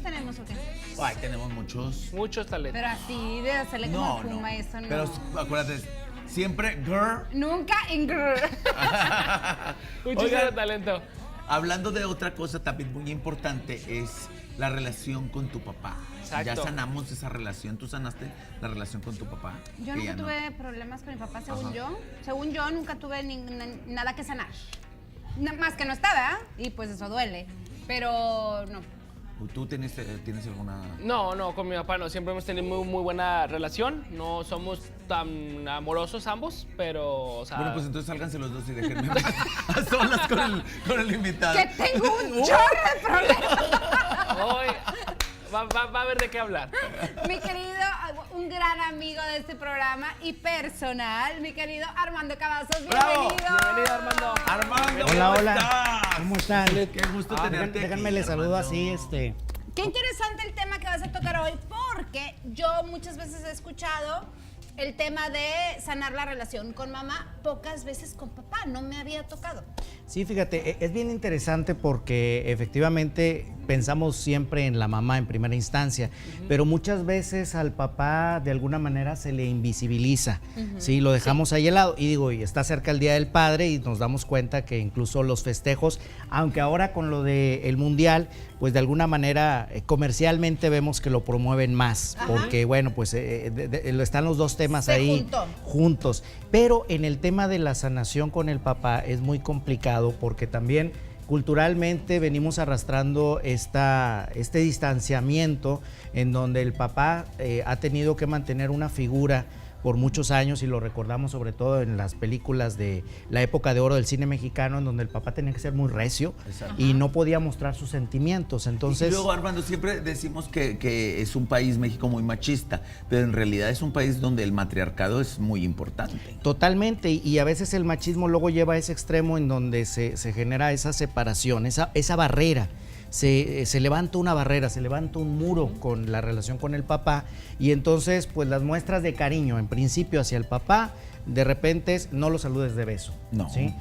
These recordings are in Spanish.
talentos tenemos o qué? Ay, tenemos muchos. Muchos talentos. Pero así de hacerle como Puma, eso no. Pero acuérdate, siempre girl. Nunca en grr. Muchísimo Oigan, talento. hablando de otra cosa también muy importante es la relación con tu papá. Exacto. Ya sanamos esa relación. ¿Tú sanaste la relación con tu papá? Yo Que nunca ya no. tuve problemas con mi papá, según Ajá. yo. Según yo, nunca tuve nada que sanar. Más que no estaba, y pues eso duele. Pero no. ¿Tú tienes alguna...? No, con mi papá no. Siempre hemos tenido muy buena relación. No somos tan amorosos ambos, pero, o sea... Bueno, pues entonces sálganse los dos y déjenme a solas con el invitado. ¡Que tengo un chorro de problemas! Hoy va a haber de qué hablar. Mi querido, un gran amigo de este programa y personal, mi querido Armando Cavazos, ¡Bravo! bienvenido. Bienvenido, Armando. Armando, Hola, ¿cómo hola. estás? ¿Cómo están? Qué gusto tenerte Déjenme aquí, les saludo Armando. así, Qué interesante el tema que vas a tocar hoy, porque yo muchas veces he escuchado el tema de sanar la relación con mamá, pocas veces con papá, no me había tocado. Sí, fíjate, es bien interesante porque efectivamente pensamos siempre en la mamá en primera instancia, pero muchas veces al papá de alguna manera se le invisibiliza, ¿sí? Lo dejamos ahí al lado y digo, y está cerca el Día del Padre y nos damos cuenta que incluso los festejos, aunque ahora con lo del Mundial, pues de alguna manera comercialmente vemos que lo promueven más, porque bueno, pues están los dos temas Se ahí juntó. juntos, pero en el tema de la sanación con el papá es muy complicado porque también culturalmente venimos arrastrando este distanciamiento en donde el papá ha tenido que mantener una figura por muchos años y lo recordamos sobre todo en las películas de la época de oro del cine mexicano en donde el papá tenía que ser muy recio. Exacto. Y no podía mostrar sus sentimientos. Entonces, Y luego, Armando, siempre decimos que es un país, México, muy machista, pero en realidad es un país donde el matriarcado es muy importante. totalmente, y a veces el machismo luego lleva a ese extremo en donde se genera esa separación, esa barrera. Se levanta una barrera, se levanta un muro con la relación con el papá y entonces pues las muestras de cariño en principio hacia el papá de repente no lo saludes de beso. No. ¿sí?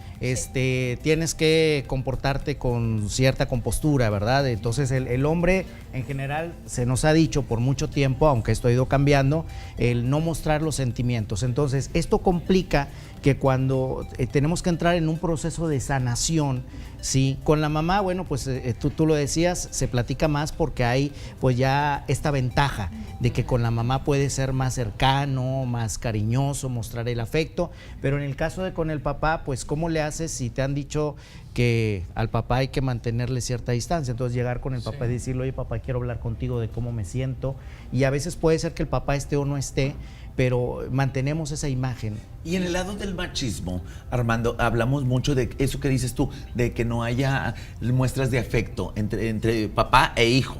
Tienes que comportarte con cierta compostura, ¿verdad? Entonces el hombre en general se nos ha dicho por mucho tiempo, aunque esto ha ido cambiando, el no mostrar los sentimientos. Entonces esto complica que cuando tenemos que entrar en un proceso de sanación, ¿sí? Con la mamá, bueno, pues tú lo decías, se platica más porque hay pues ya esta ventaja de que con la mamá puede ser más cercano, más cariñoso, mostrar el afecto, pero en el caso de con el papá, pues ¿cómo le haces si te han dicho que al papá hay que mantenerle cierta distancia? Entonces llegar con el papá y decirle, oye papá, quiero hablar contigo de cómo me siento, y a veces puede ser que el papá esté o no esté, pero mantenemos esa imagen. Y en el lado del machismo, Armando, hablamos mucho de eso que dices tú, de que no haya muestras de afecto entre papá e hijo,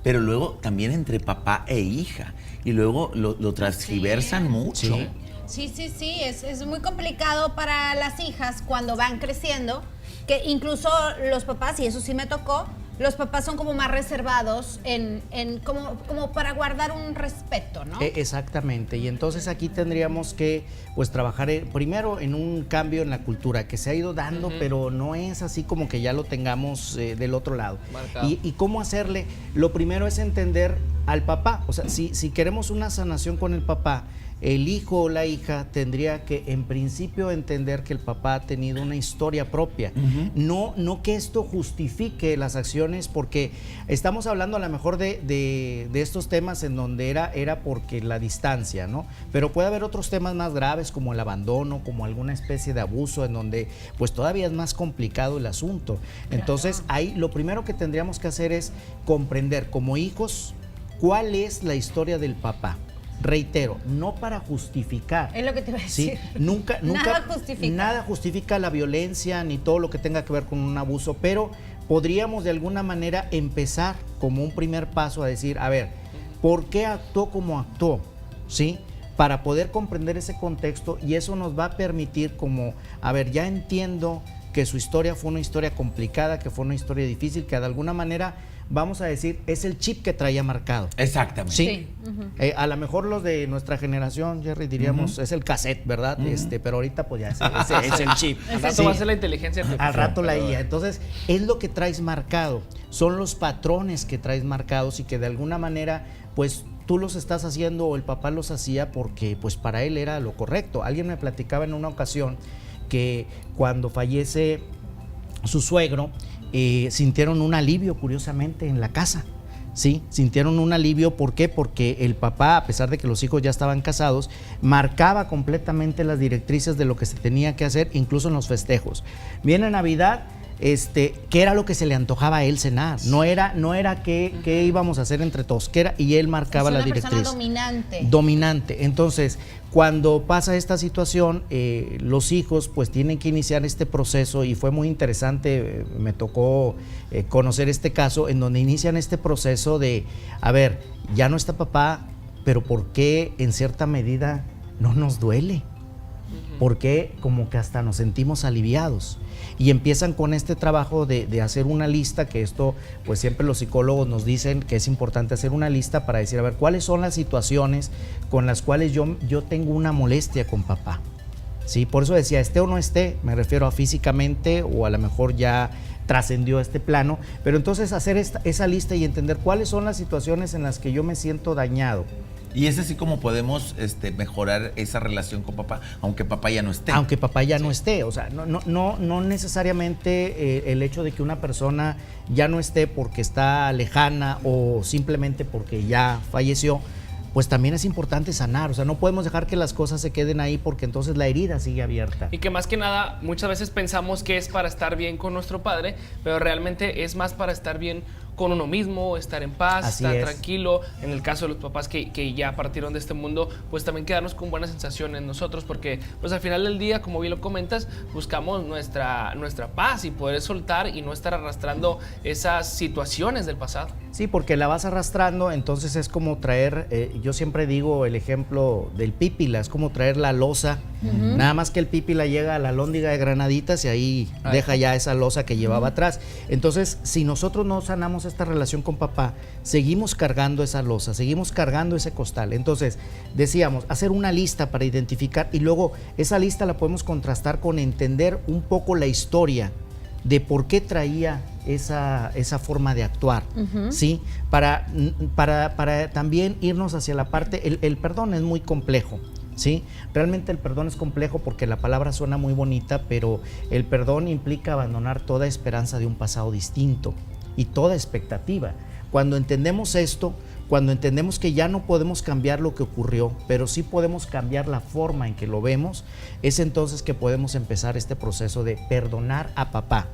pero luego también entre papá e hija, y luego lo transgiversan mucho. Sí. Sí, es muy complicado para las hijas cuando van creciendo, que incluso los papás, y eso sí me tocó, los papás son como más reservados como para guardar un respeto, ¿no? Exactamente, y entonces aquí tendríamos que pues trabajar primero en un cambio en la cultura que se ha ido dando, pero no es así como que ya lo tengamos del otro lado. Y cómo hacerle, lo primero es entender al papá, o sea, si queremos una sanación con el papá, el hijo o la hija tendría que en principio entender que el papá ha tenido una historia propia, no que esto justifique las acciones, porque estamos hablando a lo mejor de estos temas en donde era porque la distancia, ¿no? Pero puede haber otros temas más graves como el abandono, como alguna especie de abuso en donde pues todavía es más complicado el asunto. Entonces ahí lo primero que tendríamos que hacer es comprender como hijos cuál es la historia del papá. Reitero, no para justificar. Es lo que te iba a decir. ¿Sí? Nunca, Nada justifica la violencia ni todo lo que tenga que ver con un abuso, pero podríamos de alguna manera empezar como un primer paso a decir, a ver, ¿por qué actuó como actuó? ¿Sí? Para poder comprender ese contexto, y eso nos va a permitir como, a ver, ya entiendo que su historia fue una historia complicada, que fue una historia difícil, que de alguna manera vamos a decir, es el chip que traía marcado. Exactamente. Sí. A lo mejor los de nuestra generación, Jerry, diríamos, es el cassette, ¿verdad? Pero ahorita pues ya es el chip. Al rato va a ser la inteligencia artificial. Al rato la IA. Entonces, es lo que traes marcado. Son los patrones que traes marcados y que de alguna manera, pues tú los estás haciendo o el papá los hacía porque pues para él era lo correcto. Alguien me platicaba en una ocasión que cuando fallece su suegro, sintieron un alivio, curiosamente, en la casa. Sí, sintieron un alivio. ¿Por qué? Porque el papá, a pesar de que los hijos ya estaban casados, marcaba completamente las directrices de lo que se tenía que hacer, incluso en los festejos. Viene Navidad, ¿qué era lo que se le antojaba a él cenar? No era qué íbamos a hacer entre todos, qué era, y él marcaba la directriz. Es una persona Dominante. Entonces, cuando pasa esta situación, los hijos pues tienen que iniciar este proceso, y fue muy interesante, me tocó conocer este caso en donde inician este proceso de, a ver, ya no está papá, pero ¿por qué en cierta medida no nos duele? ¿Por qué como que hasta nos sentimos aliviados? Y empiezan con este trabajo de hacer una lista, que esto pues siempre los psicólogos nos dicen que es importante hacer una lista para decir, a ver, ¿cuáles son las situaciones con las cuales yo tengo una molestia con papá? Sí, por eso decía, esté o no esté, me refiero a físicamente o a lo mejor ya trascendió este plano, pero entonces hacer esa lista y entender cuáles son las situaciones en las que yo me siento dañado. Y es así como podemos mejorar esa relación con papá, aunque papá ya no esté. Aunque papá ya no esté, o sea, no necesariamente el hecho de que una persona ya no esté porque está lejana o simplemente porque ya falleció, pues también es importante sanar. O sea, no podemos dejar que las cosas se queden ahí, porque entonces la herida sigue abierta. Y que más que nada, muchas veces pensamos que es para estar bien con nuestro padre, pero realmente es más para estar bien con uno mismo, estar en paz, Así estar es. tranquilo. En el caso de los papás que ya partieron de este mundo, pues también quedarnos con buenas sensaciones nosotros, porque pues al final del día, como bien lo comentas, buscamos nuestra paz y poder soltar y no estar arrastrando esas situaciones del pasado. Sí, porque la vas arrastrando, entonces es como traer, yo siempre digo el ejemplo del pípila, es como traer la losa, nada más que el pípila llega a la alhóndiga de Granaditas y ahí deja ya esa losa que llevaba atrás. Entonces, si nosotros no sanamos esta relación con papá, seguimos cargando esa losa, seguimos cargando ese costal. Entonces, decíamos, hacer una lista para identificar, y luego esa lista la podemos contrastar con entender un poco la historia de por qué traía esa forma de actuar, ¿sí? Para también irnos hacia la parte, el perdón es muy complejo, ¿sí? Realmente el perdón es complejo porque la palabra suena muy bonita, pero el perdón implica abandonar toda esperanza de un pasado distinto y toda expectativa. Cuando entendemos esto, cuando entendemos que ya no podemos cambiar lo que ocurrió, pero sí podemos cambiar la forma en que lo vemos, es entonces que podemos empezar este proceso de perdonar a papá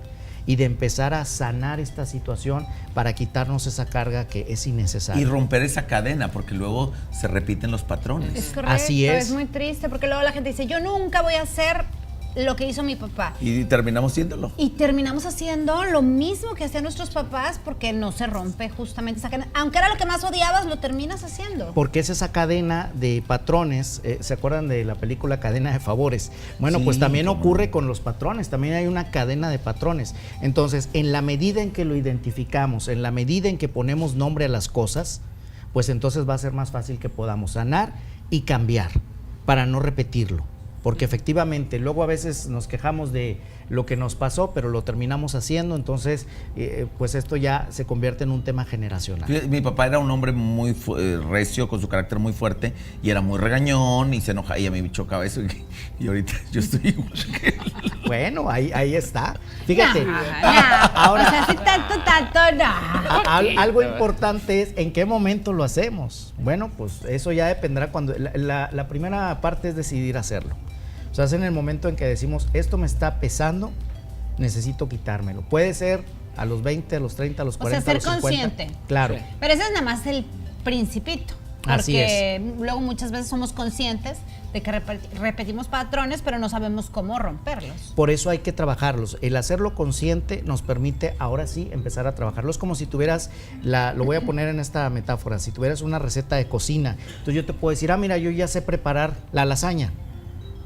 y de empezar a sanar esta situación para quitarnos esa carga que es innecesaria. Y romper esa cadena, porque luego se repiten los patrones. Es correcto, Así es. muy triste, porque luego la gente dice, yo nunca voy a hacer lo que hizo mi papá. Y terminamos siéndolo. Y terminamos haciendo lo mismo que hacían nuestros papás, porque no se rompe justamente esa cadena. Aunque era lo que más odiabas, lo terminas haciendo. Porque es esa cadena de patrones. ¿Se acuerdan de la película Cadena de Favores? Bueno, Sí, pues también cómo ocurre no. con los patrones. También hay una cadena de patrones. Entonces, en la medida en que lo identificamos, en la medida en que ponemos nombre a las cosas, pues entonces va a ser más fácil que podamos sanar y cambiar para no repetirlo. Porque efectivamente luego a veces nos quejamos de lo que nos pasó, pero lo terminamos haciendo, entonces pues esto ya se convierte en un tema generacional. Mi papá era un hombre muy recio, con su carácter muy fuerte, y era muy regañón y se enojaba, y a mí me chocaba eso, y ahorita yo estoy igual que él. Bueno, ahí está. Fíjate, Ahora, o sea, si tanto, no. algo importante es en qué momento lo hacemos. Bueno, pues eso ya dependerá cuando la primera parte es decidir hacerlo. O sea, es en el momento en que decimos, esto me está pesando, necesito quitármelo. Puede ser a los 20, a los 30, a los 40, ser a los 50. consciente. Claro. Sí. Pero ese es nada más el principito. Así Porque luego muchas veces somos conscientes de que repetimos patrones, pero no sabemos cómo romperlos. Por eso hay que trabajarlos. El hacerlo consciente nos permite ahora sí empezar a trabajarlos. Como si tuvieras, lo voy a poner en esta metáfora, si tuvieras una receta de cocina. Entonces yo te puedo decir, mira, yo ya sé preparar la lasaña,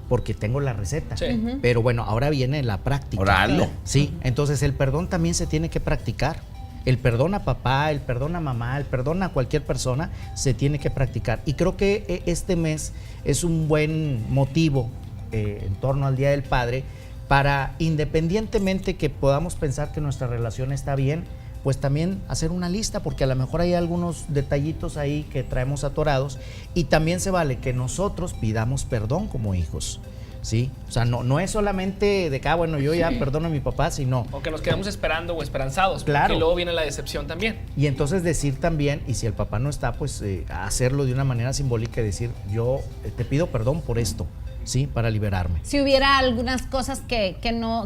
porque tengo la receta. Sí. Pero bueno, ahora viene la práctica. Ahora hazlo. Sí, entonces el perdón también se tiene que practicar. El perdón a papá, el perdón a mamá, el perdón a cualquier persona se tiene que practicar. Y creo que este mes es un buen motivo en torno al Día del Padre para, independientemente que podamos pensar que nuestra relación está bien, pues también hacer una lista, porque a lo mejor hay algunos detallitos ahí que traemos atorados, y también se vale que nosotros pidamos perdón como hijos, ¿sí? O sea, no es solamente de que, bueno, yo ya perdono a mi papá, sino... O que nos quedamos esperando o esperanzados, claro, porque luego viene la decepción también. Y entonces decir también, y si el papá no está, pues hacerlo de una manera simbólica y decir, yo te pido perdón por esto, ¿sí? Para liberarme. Si hubiera algunas cosas que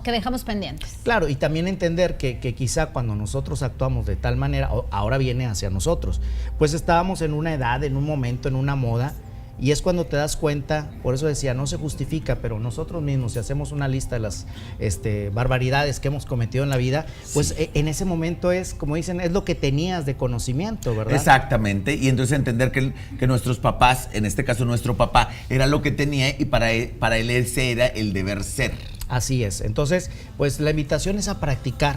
dejamos pendientes. Claro, y también entender que quizá cuando nosotros actuamos de tal manera, ahora viene hacia nosotros, pues estábamos en una edad, en un momento, en una moda, y es cuando te das cuenta, por eso decía, no se justifica, pero nosotros mismos, si hacemos una lista de las barbaridades que hemos cometido en la vida, pues en ese momento es, como dicen, es lo que tenías de conocimiento, ¿verdad? Exactamente, y entonces entender que nuestros papás, en este caso nuestro papá, era lo que tenía y para él ese era el deber ser. Así es. Entonces, pues la invitación es a practicar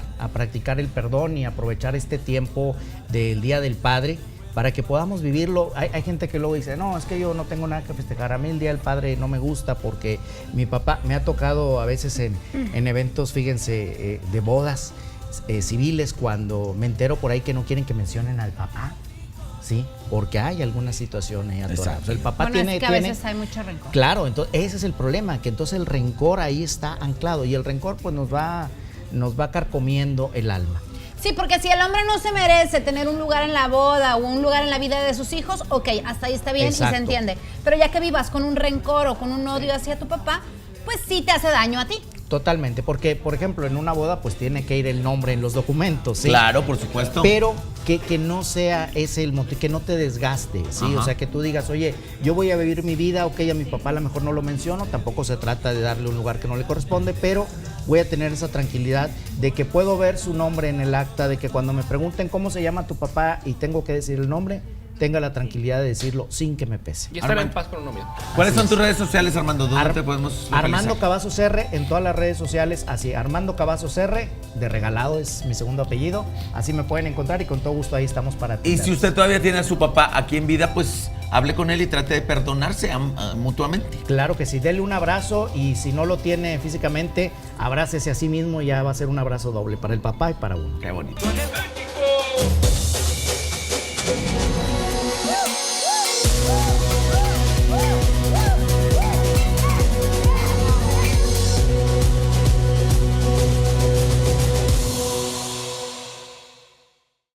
el perdón y aprovechar este tiempo del Día del Padre para que podamos vivirlo. Hay gente que luego dice, no, es que yo no tengo nada que festejar. A mí el Día del Padre no me gusta porque mi papá, me ha tocado a veces en eventos, fíjense, de bodas civiles, cuando me entero por ahí que no quieren que mencionen al papá, ¿sí? Porque hay alguna situación ahí atorada. O sea, el papá es que a veces hay mucho rencor. Claro, entonces ese es el problema, que entonces el rencor ahí está anclado y el rencor pues nos va carcomiendo el alma. Sí, porque si el hombre no se merece tener un lugar en la boda o un lugar en la vida de sus hijos, ok, hasta ahí está bien. Exacto. Y se entiende. Pero ya que vivas con un rencor o con un odio hacia tu papá, pues sí te hace daño a ti. Totalmente, porque por ejemplo en una boda pues tiene que ir el nombre en los documentos, ¿sí? Claro, por supuesto. Pero que no sea ese el motivo, que no te desgaste, ¿sí? Ajá. O sea, que tú digas, oye, yo voy a vivir mi vida, ok, a mi papá a lo mejor no lo menciono, tampoco se trata de darle un lugar que no le corresponde, pero voy a tener esa tranquilidad de que puedo ver su nombre en el acta, de que cuando me pregunten cómo se llama tu papá y tengo que decir el nombre, tenga la tranquilidad de decirlo sin que me pese. Y estar en paz con uno mismo. ¿Cuáles son tus redes sociales, Armando? ¿Dónde te podemos localizar? Armando Cavazos R en todas las redes sociales, así, Armando Cavazos R, de regalado es mi segundo apellido, así me pueden encontrar y con todo gusto ahí estamos para ti. Y si usted todavía tiene a su papá aquí en vida, pues hable con él y trate de perdonarse mutuamente. Claro que sí, dele un abrazo y si no lo tiene físicamente, abrácese a sí mismo y ya va a ser un abrazo doble para el papá y para uno. Qué bonito.